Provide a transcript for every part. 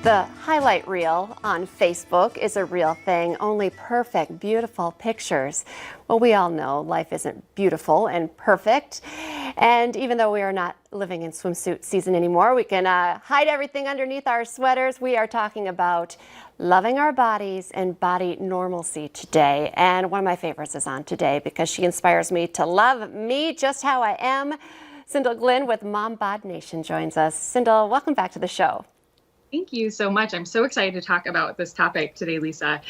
The highlight reel on Facebook is a real thing, only perfect, beautiful pictures. Well, we all know life isn't beautiful and perfect. And even though we are not living in swimsuit season anymore, we can hide everything underneath our sweaters. We are talking about loving our bodies and body normalcy today. And one of my favorites is on today because she inspires me to love me just how I am. Sindel Glynn with Mom Bod Nation joins us. Sindel, welcome back to the show. Thank you so much. I'm so excited to talk about this topic today, Lisa.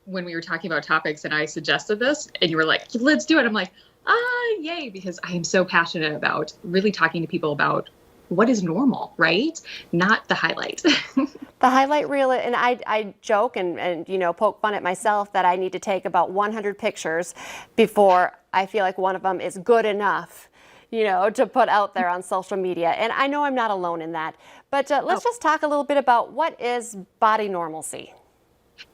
When we were talking about topics and I suggested this and you were like, let's do it. I'm like, yay, because I am so passionate about really talking to people about what is normal, right? Not the highlight. The highlight reel, and I joke and poke fun at myself that I need to take about 100 pictures before I feel like one of them is good enough, to put out there on social media. And I know I'm not alone in that. But let's just talk a little bit about what is body normalcy.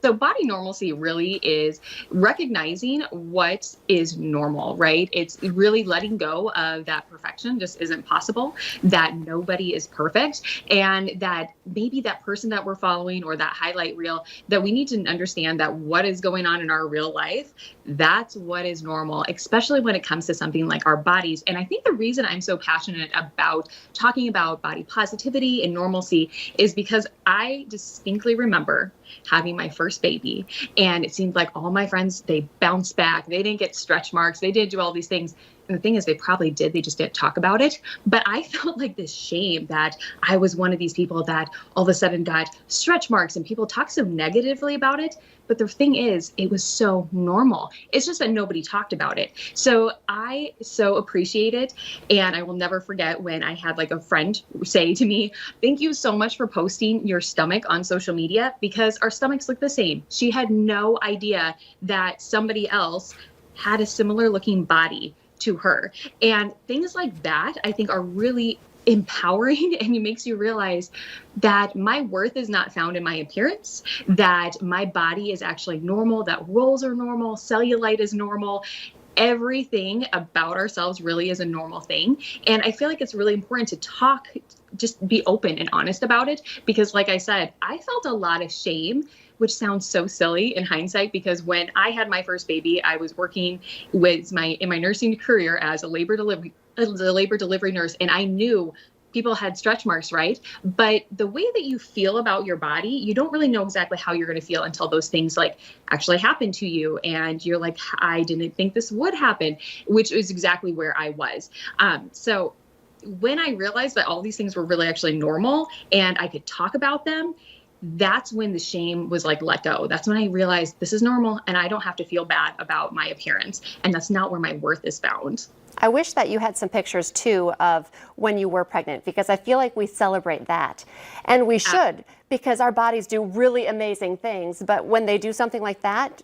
So body normalcy really is recognizing what is normal, right? It's really letting go of that perfection just isn't possible, that nobody is perfect, and that maybe that person that we're following or that highlight reel, that we need to understand that what is going on in our real life, that's what is normal, especially when it comes to something like our bodies. And I think the reason I'm so passionate about talking about body positivity and normalcy is because I distinctly remember having my first baby, and it seemed like all my friends, they bounced back. They didn't get stretch marks. They didn't do all these things. And the thing is, they probably did. They just didn't talk about it. But I felt like this shame that I was one of these people that all of a sudden got stretch marks, and people talk so negatively about it. But the thing is, it was so normal. It's just that nobody talked about it. So I so appreciate it. And I will never forget when I had like a friend say to me, thank you so much for posting your stomach on social media, because our stomachs look the same. She had no idea that somebody else had a similar looking body to her. And things like that, I think, are really empowering, and it makes you realize that my worth is not found in my appearance, that my body is actually normal, that rolls are normal, cellulite is normal. Everything about ourselves really is a normal thing. And I feel like it's really important to talk, just be open and honest about it, because like I said, I felt a lot of shame, which sounds so silly in hindsight, because when I had my first baby, I was working in my nursing career as a labor delivery nurse, and I knew people had stretch marks, right? But the way that you feel about your body, you don't really know exactly how you're going to feel until those things like actually happen to you. And you're like, I didn't think this would happen, which is exactly where I was. So when I realized that all these things were really actually normal and I could talk about them, that's when the shame was like let go. That's when I realized this is normal and I don't have to feel bad about my appearance. And that's not where my worth is found. I wish that you had some pictures too of when you were pregnant, because I feel like we celebrate that. And we should, because our bodies do really amazing things. But when they do something like that,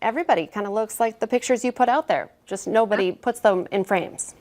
everybody kind of looks like the pictures you put out there. Just nobody puts them in frames.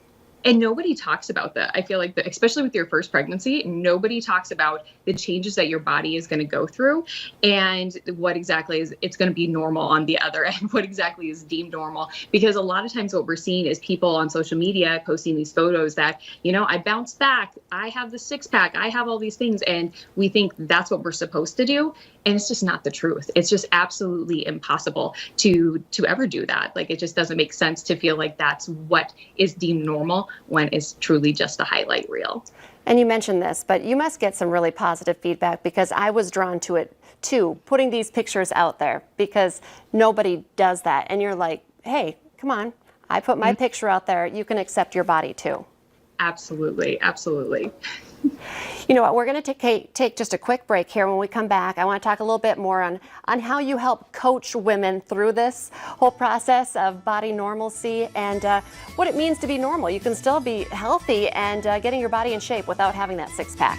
And nobody talks about that. I feel like especially with your first pregnancy, nobody talks about the changes that your body is going to go through and what exactly is it's going to be normal on the other end, what exactly is deemed normal. Because a lot of times what we're seeing is people on social media posting these photos that, I bounced back, I have the six pack, I have all these things. And we think that's what we're supposed to do. And it's just not the truth. It's just absolutely impossible to ever do that. Like, it just doesn't make sense to feel like that's what is deemed normal when it's truly just a highlight reel. And you mentioned this, but you must get some really positive feedback, because I was drawn to it too, putting these pictures out there, because nobody does that. And you're like, hey, come on, I put my picture out there. You can accept your body too. Absolutely. Absolutely. You know what, we're going to take just a quick break here. When we come back, I want to talk a little bit more on how you help coach women through this whole process of body normalcy and what it means to be normal. You can still be healthy and getting your body in shape without having that six-pack.